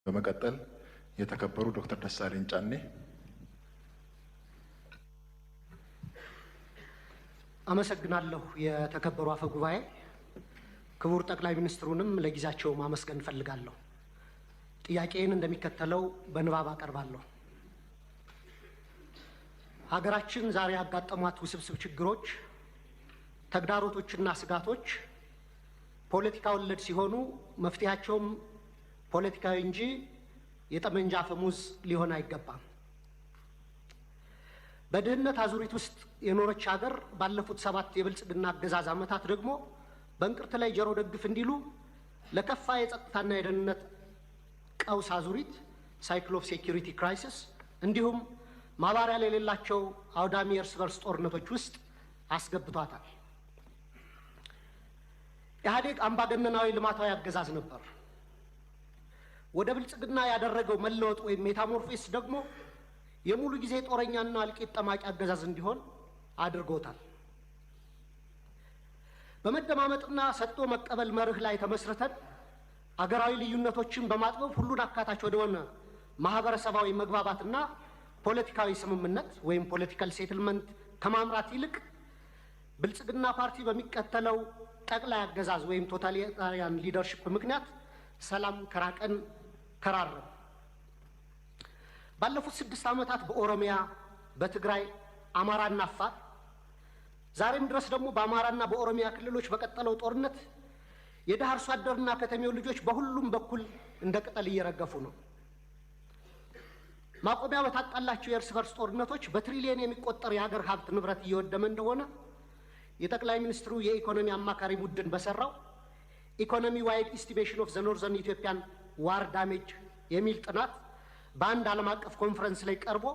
በመቀጠል የተከበሩ ዶክተር ደሳለኝ ጫኔ። አመሰግናለሁ። የተከበሩ አፈ ጉባኤ፣ ክቡር ጠቅላይ ሚኒስትሩንም ለጊዜያቸው ማመስገን ፈልጋለሁ። ጥያቄን እንደሚከተለው በንባብ አቀርባለሁ። ሀገራችን ዛሬ ያጋጠሟት ውስብስብ ችግሮች፣ ተግዳሮቶችና ስጋቶች ፖለቲካ ወለድ ሲሆኑ መፍትሄያቸውም ፖለቲካዊ እንጂ የጠመንጃ አፈሙዝ ሊሆን አይገባም። በድህነት አዙሪት ውስጥ የኖረች ሀገር ባለፉት 7 የብልጽግና አገዛዝ ዓመታት ደግሞ በእንቅርት ላይ ጆሮ ደግፍ እንዲሉ ለከፋ የጸጥታና የደህንነት ቀውስ አዙሪት ሳይክል ኦፍ ሴኩሪቲ ክራይሲስ እንዲሁም ማባሪያ የሌላቸው አውዳሚ የእርስ በርስ ጦርነቶች ውስጥ አስገብቷታል። ኢህአዴግ አምባገነናዊ ልማታዊ አገዛዝ ነበር። ወደ ብልጽግና ያደረገው መለወጥ ወይም ሜታሞርፎሲስ ደግሞ የሙሉ ጊዜ ጦረኛና እልቂት ጠማቂ አገዛዝ እንዲሆን አድርጎታል። በመደማመጥና ሰጥቶ መቀበል መርህ ላይ ተመስርተን አገራዊ ልዩነቶችን በማጥበብ ሁሉን አካታች ወደሆነ ማህበረሰባዊ መግባባትና ፖለቲካዊ ስምምነት ወይም ፖለቲካል ሴትልመንት ከማምራት ይልቅ ብልጽግና ፓርቲ በሚከተለው ጠቅላይ አገዛዝ ወይም ቶታሊታሪያን ሊደርሺፕ ምክንያት ሰላም ከራቀን ከራረም። ባለፉት 6 ዓመታት በኦሮሚያ፣ በትግራይ፣ አማራና አፋር ዛሬም ድረስ ደግሞ በአማራና በኦሮሚያ ክልሎች በቀጠለው ጦርነት የድሃ አርሶ አደርና ከተሜው ልጆች በሁሉም በኩል እንደ ቅጠል እየረገፉ ነው። ማቆሚያ በታጣላቸው የእርስ በርስ ጦርነቶች በትሪሊየን የሚቆጠር የሀገር ሀብት ንብረት እየወደመ እንደሆነ የጠቅላይ ሚኒስትሩ የኢኮኖሚ አማካሪ ቡድን በሰራው ኢኮኖሚ ዋይድ ኢስቲሜሽን ኦፍ ዘ ኖርዘርን ኢትዮጵያን ዋር ዳሜጅ የሚል ጥናት በአንድ ዓለም አቀፍ ኮንፈረንስ ላይ ቀርቦ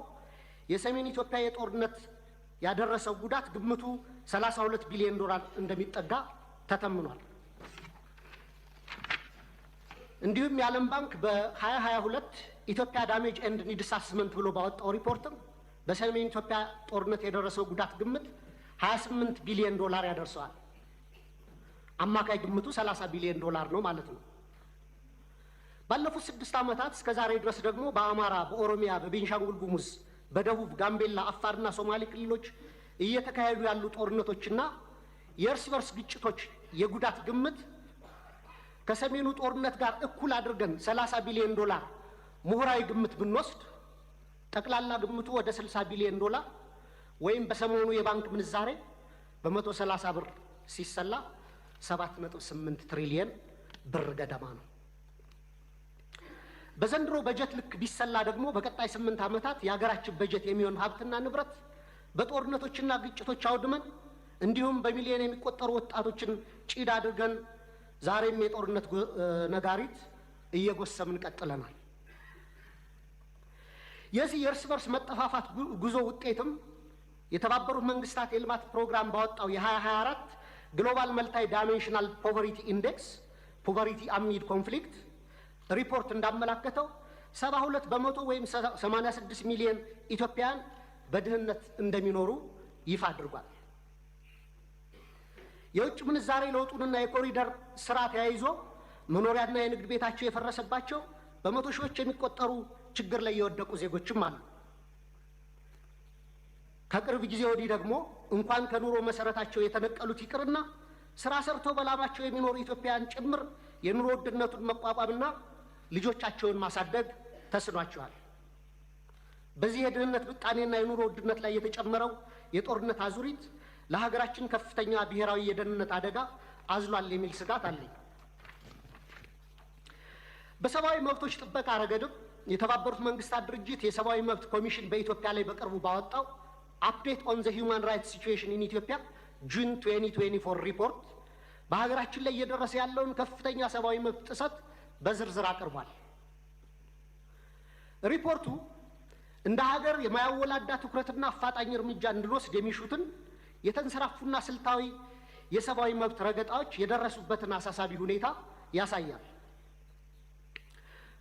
የሰሜን ኢትዮጵያ የጦርነት ያደረሰው ጉዳት ግምቱ 32 ቢሊዮን ዶላር እንደሚጠጋ ተተምኗል። እንዲሁም የዓለም ባንክ በ2022 ኢትዮጵያ ዳሜጅ ኤንድ ኒድስ አሰስመንት ብሎ ባወጣው ሪፖርትም በሰሜን ኢትዮጵያ ጦርነት የደረሰው ጉዳት ግምት 28 ቢሊዮን ዶላር ያደርሰዋል። አማካይ ግምቱ 30 ቢሊዮን ዶላር ነው ማለት ነው። ባለፉት 6 ዓመታት እስከ ዛሬ ድረስ ደግሞ በአማራ፣ በኦሮሚያ፣ በቤንሻንጉል ጉሙዝ፣ በደቡብ ጋምቤላ፣ አፋርና ሶማሌ ክልሎች እየተካሄዱ ያሉ ጦርነቶችና የእርስ በርስ ግጭቶች የጉዳት ግምት ከሰሜኑ ጦርነት ጋር እኩል አድርገን 30 ቢሊዮን ዶላር ምሁራዊ ግምት ብንወስድ ጠቅላላ ግምቱ ወደ 60 ቢሊዮን ዶላር ወይም በሰሞኑ የባንክ ምንዛሬ በ130 ብር ሲሰላ 7.8 ትሪሊየን ብር ገደማ ነው። በዘንድሮ በጀት ልክ ቢሰላ ደግሞ በቀጣይ 8 ዓመታት የሀገራችን በጀት የሚሆን ሀብትና ንብረት በጦርነቶችና ግጭቶች አውድመን እንዲሁም በሚሊዮን የሚቆጠሩ ወጣቶችን ጭድ አድርገን ዛሬም የጦርነት ነጋሪት እየጎሰምን ቀጥለናል። የዚህ የእርስ በርስ መጠፋፋት ጉዞ ውጤትም የተባበሩት መንግስታት የልማት ፕሮግራም ባወጣው የ2024 ግሎባል መልታይ ዳይሜንሽናል ፖቨርቲ ኢንዴክስ ፖቨርቲ አሚድ ኮንፍሊክት ሪፖርት እንዳመላከተው 72 በመቶ ወይም 86 ሚሊዮን ኢትዮጵያውያን በድህነት እንደሚኖሩ ይፋ አድርጓል። የውጭ ምንዛሬ ለውጡንና የኮሪደር ስራ ተያይዞ መኖሪያና የንግድ ቤታቸው የፈረሰባቸው በመቶ ሺዎች የሚቆጠሩ ችግር ላይ የወደቁ ዜጎችም አሉ። ከቅርብ ጊዜ ወዲህ ደግሞ እንኳን ከኑሮ መሰረታቸው የተነቀሉት ይቅርና ስራ ሰርተው በላባቸው የሚኖሩ ኢትዮጵያውያን ጭምር የኑሮ ውድነቱን መቋቋምና ልጆቻቸውን ማሳደግ ተስኗቸዋል። በዚህ የድህነት ብጣኔና የኑሮ ውድነት ላይ የተጨመረው የጦርነት አዙሪት ለሀገራችን ከፍተኛ ብሔራዊ የደህንነት አደጋ አዝሏል የሚል ስጋት አለኝ። በሰብአዊ መብቶች ጥበቃ ረገድም የተባበሩት መንግስታት ድርጅት የሰብአዊ መብት ኮሚሽን በኢትዮጵያ ላይ በቅርቡ ባወጣው አፕዴት ኦን ዘ ሂውማን ራይትስ ሲቹዌሽን ኢን ኢትዮጵያ ጁን 2024 ሪፖርት በሀገራችን ላይ እየደረሰ ያለውን ከፍተኛ ሰብአዊ መብት ጥሰት በዝርዝር አቅርቧል። ሪፖርቱ እንደ ሀገር የማያወላዳ ትኩረትና አፋጣኝ እርምጃ እንድንወስድ የሚሹትን የተንሰራፉና ስልታዊ የሰብአዊ መብት ረገጣዎች የደረሱበትን አሳሳቢ ሁኔታ ያሳያል።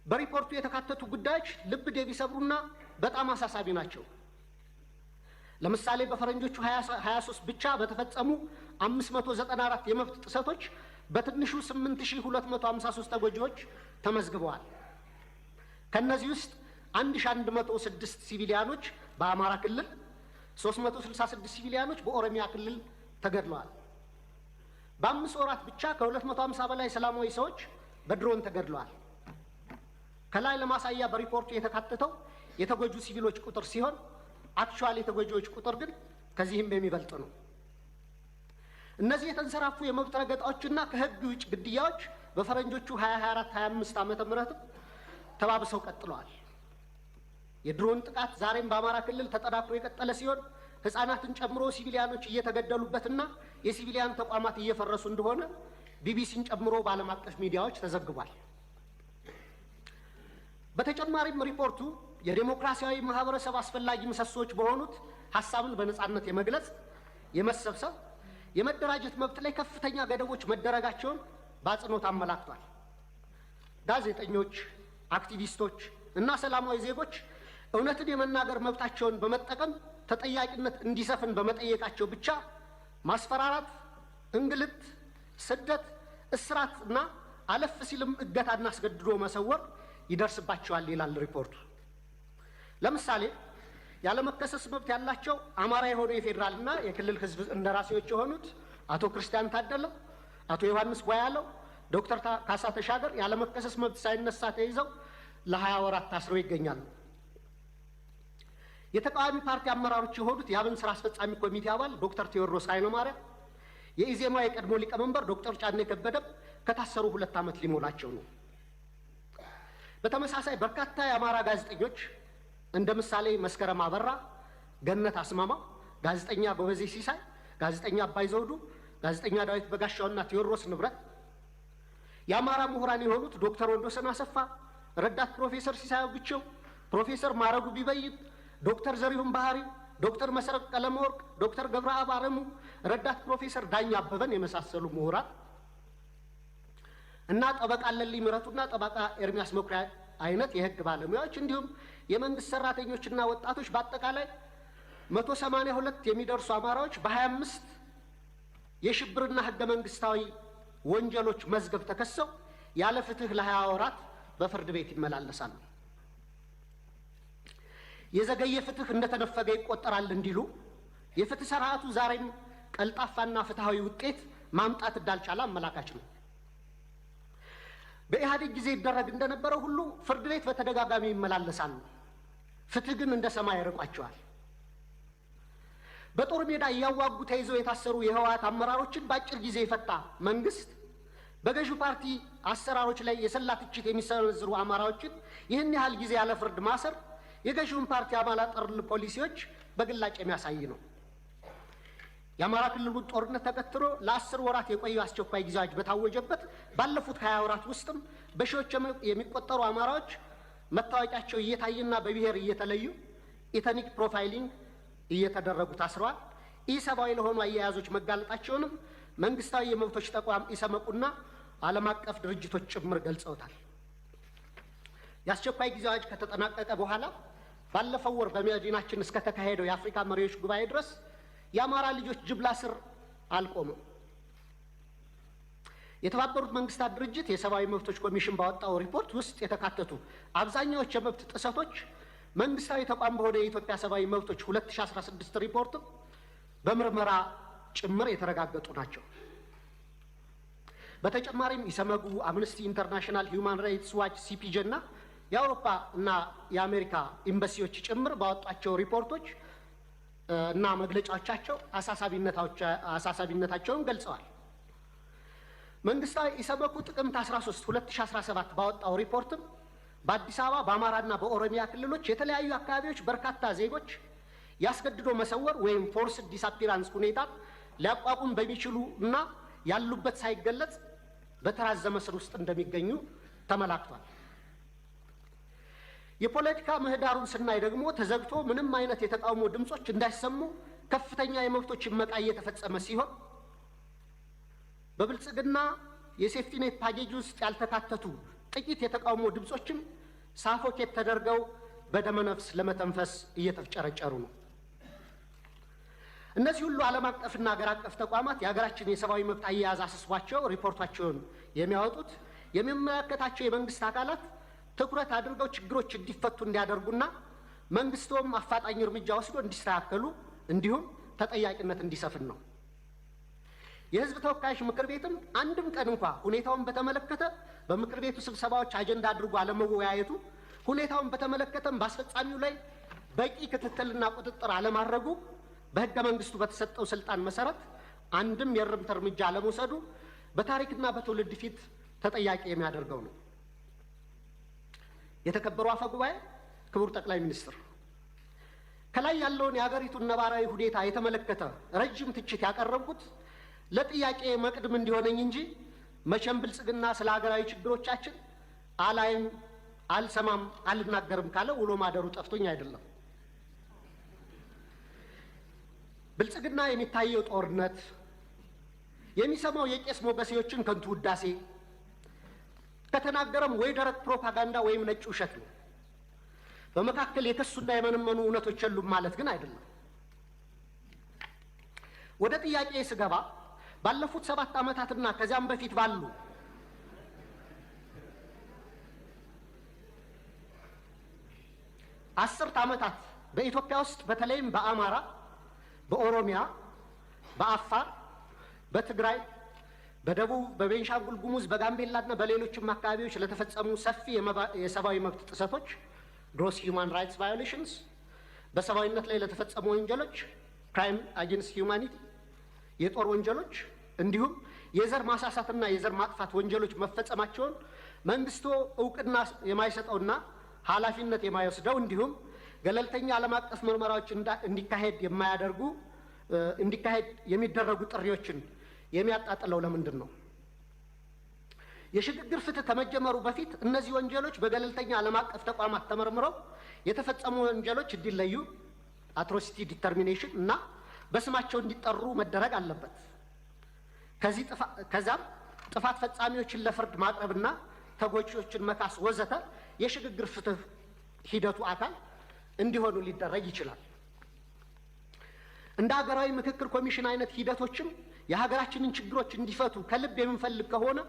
በሪፖርቱ የተካተቱ ጉዳዮች ልብ የሚሰብሩና በጣም አሳሳቢ ናቸው። ለምሳሌ በፈረንጆቹ 23 ብቻ በተፈጸሙ 594 የመብት ጥሰቶች በትንሹ 8253 ተጎጂዎች ተመዝግበዋል። ከነዚህ ውስጥ 1106 ሲቪሊያኖች በአማራ ክልል፣ 366 ሲቪሊያኖች በኦሮሚያ ክልል ተገድለዋል። በ5 ወራት ብቻ ከ250 በላይ ሰላማዊ ሰዎች በድሮን ተገድለዋል። ከላይ ለማሳያ በሪፖርቱ የተካተተው የተጎጁ ሲቪሎች ቁጥር ሲሆን አክቹዋል የተጎጂዎች ቁጥር ግን ከዚህም የሚበልጥ ነው። እነዚህ የተንሰራፉ የመብት ረገጣዎችና ከህግ ውጭ ግድያዎች በፈረንጆቹ 2024-25 ዓመተ ምህረት ተባብሰው ቀጥለዋል። የድሮን ጥቃት ዛሬም በአማራ ክልል ተጠናክሮ የቀጠለ ሲሆን ህፃናትን ጨምሮ ሲቪሊያኖች እየተገደሉበትና የሲቪሊያን ተቋማት እየፈረሱ እንደሆነ ቢቢሲን ጨምሮ በዓለም አቀፍ ሚዲያዎች ተዘግቧል። በተጨማሪም ሪፖርቱ የዴሞክራሲያዊ ማህበረሰብ አስፈላጊ ምሰሶች በሆኑት ሀሳብን በነጻነት የመግለጽ፣ የመሰብሰብ፣ የመደራጀት መብት ላይ ከፍተኛ ገደቦች መደረጋቸውን በአጽንኦት አመላክቷል። ጋዜጠኞች፣ አክቲቪስቶች እና ሰላማዊ ዜጎች እውነትን የመናገር መብታቸውን በመጠቀም ተጠያቂነት እንዲሰፍን በመጠየቃቸው ብቻ ማስፈራራት፣ እንግልት፣ ስደት፣ እስራት እና አለፍ ሲልም እገታና አስገድዶ መሰወር ይደርስባቸዋል ይላል ሪፖርቱ። ለምሳሌ ያለመከሰስ መብት ያላቸው አማራ የሆኑ የፌዴራልና የክልል ህዝብ እንደራሴዎች የሆኑት አቶ ክርስቲያን ታደለ፣ አቶ ዮሐንስ ጓያለው፣ ዶክተር ካሳ ተሻገር ያለመከሰስ መብት ሳይነሳ ተይዘው ለ20 ወራት ታስረው ይገኛሉ። የተቃዋሚ ፓርቲ አመራሮች የሆኑት የአብን ስራ አስፈጻሚ ኮሚቴ አባል ዶክተር ቴዎድሮስ ኃይለማርያም፣ የኢዜማ የቀድሞ ሊቀመንበር ዶክተር ጫኔ ከበደም ከታሰሩ 2 ዓመት ሊሞላቸው ነው። በተመሳሳይ በርካታ የአማራ ጋዜጠኞች እንደ ምሳሌ መስከረም አበራ፣ ገነት አስማማ፣ ጋዜጠኛ ጎበዜ ሲሳይ፣ ጋዜጠኛ አባይ ዘውዱ፣ ጋዜጠኛ ዳዊት በጋሻውና ቴዎድሮስ ንብረት፣ የአማራ ምሁራን የሆኑት ዶክተር ወንዶሰን አሰፋ፣ ረዳት ፕሮፌሰር ሲሳይ ብቸው፣ ፕሮፌሰር ማረጉ ቢበይን፣ ዶክተር ዘሪሁን ባህሪ፣ ዶክተር መሰረት ቀለመወርቅ፣ ዶክተር ገብረአብ አረሙ፣ ረዳት ፕሮፌሰር ዳኛ አበበን የመሳሰሉ ምሁራን እና ጠበቃ አለልኝ ምረቱና ጠበቃ ኤርሚያስ መኩሪያ አይነት የህግ ባለሙያዎች እንዲሁም የመንግስት ሰራተኞችና ወጣቶች በአጠቃላይ 182 የሚደርሱ አማራዎች በ25 የሽብርና ህገ መንግስታዊ ወንጀሎች መዝገብ ተከሰው ያለ ፍትህ ለ20 ወራት በፍርድ ቤት ይመላለሳሉ። የዘገየ ፍትህ እንደተነፈገ ይቆጠራል እንዲሉ የፍትህ ስርዓቱ ዛሬም ቀልጣፋና ፍትሃዊ ውጤት ማምጣት እንዳልቻለ አመላካች ነው። በኢህአዴግ ጊዜ ይደረግ እንደነበረው ሁሉ ፍርድ ቤት በተደጋጋሚ ይመላለሳሉ። ፍትህ ግን እንደ ሰማይ ያርቋቸዋል። በጦር ሜዳ እያዋጉ ተይዘው የታሰሩ የህወሓት አመራሮችን በአጭር ጊዜ የፈታ መንግስት በገዢው ፓርቲ አሰራሮች ላይ የሰላ ትችት የሚሰነዝሩ አማራዎችን ይህን ያህል ጊዜ ያለ ፍርድ ማሰር የገዢውን ፓርቲ አባላት ጠር ፖሊሲዎች በግላጭ የሚያሳይ ነው። የአማራ ክልሉን ጦርነት ተከትሎ ለ10 ወራት የቆየው አስቸኳይ ጊዜ አዋጅ በታወጀበት ባለፉት 20 ወራት ውስጥም በሺዎች የሚቆጠሩ አማራዎች መታወቂያቸው እየታየና በብሔር እየተለዩ ኢተኒክ ፕሮፋይሊንግ እየተደረጉ ታስረዋል። ኢሰብአዊ ለሆኑ አያያዞች መጋለጣቸውንም መንግስታዊ የመብቶች ተቋም ኢሰመቁና ዓለም አቀፍ ድርጅቶች ጭምር ገልጸውታል። የአስቸኳይ ጊዜ አዋጅ ከተጠናቀቀ በኋላ ባለፈው ወር በመዲናችን እስከ ተካሄደው የአፍሪካ መሪዎች ጉባኤ ድረስ የአማራ ልጆች ጅምላ እስር አልቆመም። የተባበሩት መንግስታት ድርጅት የሰብአዊ መብቶች ኮሚሽን ባወጣው ሪፖርት ውስጥ የተካተቱ አብዛኛዎች የመብት ጥሰቶች መንግስታዊ ተቋም በሆነ የኢትዮጵያ ሰብአዊ መብቶች 2016 ሪፖርት በምርመራ ጭምር የተረጋገጡ ናቸው። በተጨማሪም ኢሰመጉ፣ አምነስቲ ኢንተርናሽናል፣ ሂውማን ራይትስ ዋች፣ ሲፒጄ እና የአውሮፓ እና የአሜሪካ ኤምባሲዎች ጭምር ባወጣቸው ሪፖርቶች እና መግለጫዎቻቸው አሳሳቢነታቸውን ገልጸዋል። መንግስታዊ ኢሰመጉ ጥቅምት 13 2017 ባወጣው ሪፖርትም በአዲስ አበባ በአማራና በኦሮሚያ ክልሎች የተለያዩ አካባቢዎች በርካታ ዜጎች ያስገድዶ መሰወር ወይም ፎርስ ዲስአፒራንስ ሁኔታ ሊያቋቁም በሚችሉ እና ያሉበት ሳይገለጽ በተራዘመ እስር ውስጥ እንደሚገኙ ተመላክቷል። የፖለቲካ ምህዳሩን ስናይ ደግሞ ተዘግቶ ምንም አይነት የተቃውሞ ድምጾች እንዳይሰሙ ከፍተኛ የመብቶች መቃ እየተፈጸመ ሲሆን በብልጽግና የሴፍቲኔት ፓኬጅ ውስጥ ያልተካተቱ ጥቂት የተቃውሞ ድምጾችም ሳፎኬት ተደርገው በደመነፍስ ለመተንፈስ እየተፍጨረጨሩ ነው። እነዚህ ሁሉ ዓለም አቀፍና ሀገር አቀፍ ተቋማት የሀገራችን የሰብአዊ መብት አያያዝ አስስቧቸው ሪፖርታቸውን የሚያወጡት የሚመለከታቸው የመንግስት አካላት ትኩረት አድርገው ችግሮች እንዲፈቱ እንዲያደርጉና መንግስቶም አፋጣኝ እርምጃ ወስዶ እንዲስተካከሉ እንዲሁም ተጠያቂነት እንዲሰፍን ነው። የህዝብ ተወካዮች ምክር ቤትም አንድም ቀን እንኳ ሁኔታውን በተመለከተ በምክር ቤቱ ስብሰባዎች አጀንዳ አድርጎ አለመወያየቱ፣ ሁኔታውን በተመለከተም በአስፈጻሚው ላይ በቂ ክትትልና ቁጥጥር አለማድረጉ፣ በህገ መንግስቱ በተሰጠው ስልጣን መሰረት አንድም የእርምት እርምጃ አለመውሰዱ በታሪክና በትውልድ ፊት ተጠያቂ የሚያደርገው ነው። የተከበሩ አፈ ጉባኤ፣ ክቡር ጠቅላይ ሚኒስትር፣ ከላይ ያለውን የሀገሪቱን ነባራዊ ሁኔታ የተመለከተ ረጅም ትችት ያቀረብኩት ለጥያቄ መቅድም እንዲሆነኝ እንጂ መቼም ብልጽግና ስለ ሀገራዊ ችግሮቻችን አላይም፣ አልሰማም፣ አልናገርም ካለ ውሎ ማደሩ ጠፍቶኝ አይደለም። ብልጽግና የሚታየው ጦርነት፣ የሚሰማው የቄስ ሞገሴዎችን ከንቱ ውዳሴ፣ ከተናገረም ወይ ደረቅ ፕሮፓጋንዳ ወይም ነጭ ውሸት ነው። በመካከል የከሱና የመነመኑ እውነቶች የሉም ማለት ግን አይደለም። ወደ ጥያቄ ስገባ ባለፉት 7 ዓመታትና ከዚያም በፊት ባሉ አስርት ዓመታት በኢትዮጵያ ውስጥ በተለይም በአማራ፣ በኦሮሚያ፣ በአፋር፣ በትግራይ፣ በደቡብ፣ በቤንሻንጉል ጉሙዝ፣ በጋምቤላና በሌሎችም አካባቢዎች ለተፈጸሙ ሰፊ የሰብአዊ መብት ጥሰቶች ግሮስ ሂውማን ራይትስ ቫዮሌሽንስ፣ በሰብአዊነት ላይ ለተፈጸሙ ወንጀሎች ክራይም አጌንስት ሂውማኒቲ፣ የጦር ወንጀሎች እንዲሁም የዘር ማሳሳትና የዘር ማጥፋት ወንጀሎች መፈጸማቸውን መንግስቱ እውቅና የማይሰጠውና ኃላፊነት የማይወስደው እንዲሁም ገለልተኛ ዓለም አቀፍ ምርመራዎች እንዲካሄድ የሚደረጉ ጥሪዎችን የሚያጣጥለው ለምንድን ነው? የሽግግር ፍትህ ከመጀመሩ በፊት እነዚህ ወንጀሎች በገለልተኛ ዓለም አቀፍ ተቋማት ተመርምረው የተፈጸሙ ወንጀሎች እንዲለዩ አትሮሲቲ ዲተርሚኔሽን እና በስማቸው እንዲጠሩ መደረግ አለበት። ከዛም ጥፋት ፈጻሚዎችን ለፍርድ ማቅረብና ተጎጂዎችን መካስ ወዘተ የሽግግር ፍትህ ሂደቱ አካል እንዲሆኑ ሊደረግ ይችላል። እንደ ሀገራዊ ምክክር ኮሚሽን አይነት ሂደቶችም የሀገራችንን ችግሮች እንዲፈቱ ከልብ የምንፈልግ ከሆነ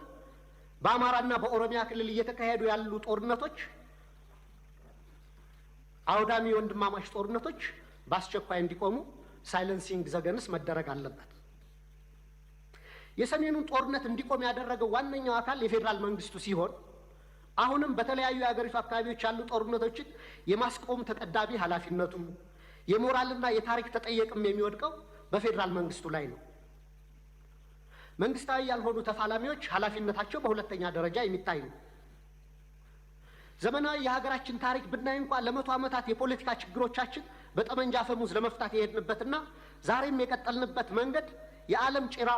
በአማራና በኦሮሚያ ክልል እየተካሄዱ ያሉ ጦርነቶች፣ አውዳሚ ወንድማማች ጦርነቶች በአስቸኳይ እንዲቆሙ ሳይለንሲንግ ዘገንስ መደረግ አለበት። የሰሜኑን ጦርነት እንዲቆም ያደረገው ዋነኛው አካል የፌዴራል መንግስቱ ሲሆን አሁንም በተለያዩ የሀገሪቱ አካባቢዎች ያሉ ጦርነቶችን የማስቆም ተቀዳሚ ኃላፊነቱ የሞራልና የታሪክ ተጠየቅም የሚወድቀው በፌዴራል መንግስቱ ላይ ነው። መንግስታዊ ያልሆኑ ተፋላሚዎች ኃላፊነታቸው በሁለተኛ ደረጃ የሚታይ ነው። ዘመናዊ የሀገራችን ታሪክ ብናይ እንኳን ለመቶ ዓመታት የፖለቲካ ችግሮቻችን በጠመንጃ አፈሙዝ ለመፍታት የሄድንበትና ዛሬም የቀጠልንበት መንገድ የዓለም ጭራ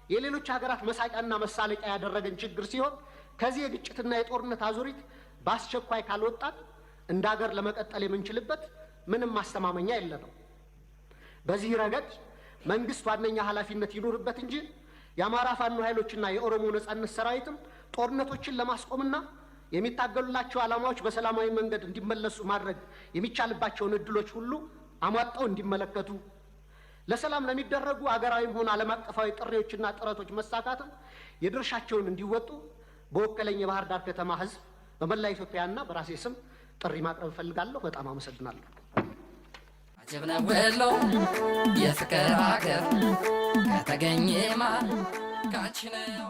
የሌሎች ሀገራት መሳቂያና መሳለቂያ ያደረገን ችግር ሲሆን ከዚህ የግጭትና የጦርነት አዙሪት በአስቸኳይ ካልወጣን እንደ ሀገር ለመቀጠል የምንችልበት ምንም ማስተማመኛ የለንም። በዚህ ረገድ መንግስት ዋነኛ ኃላፊነት ይኖርበት እንጂ የአማራ ፋኖ ኃይሎችና የኦሮሞ ነጻነት ሰራዊትም ጦርነቶችን ለማስቆምና የሚታገሉላቸው ዓላማዎች በሰላማዊ መንገድ እንዲመለሱ ማድረግ የሚቻልባቸውን እድሎች ሁሉ አሟጠው እንዲመለከቱ፣ ለሰላም ለሚደረጉ አገራዊም ሆነ ዓለም አቀፋዊ ጥሪዎችና ጥረቶች መሳካትም የድርሻቸውን እንዲወጡ በወከለኝ የባህር ዳር ከተማ ህዝብ በመላ ኢትዮጵያና በራሴ ስም ጥሪ ማቅረብ እፈልጋለሁ። በጣም አመሰግናለሁ። አጀብነ ወሎ የፍቅር ሀገር ከተገኘ ማን ካንቺ ነው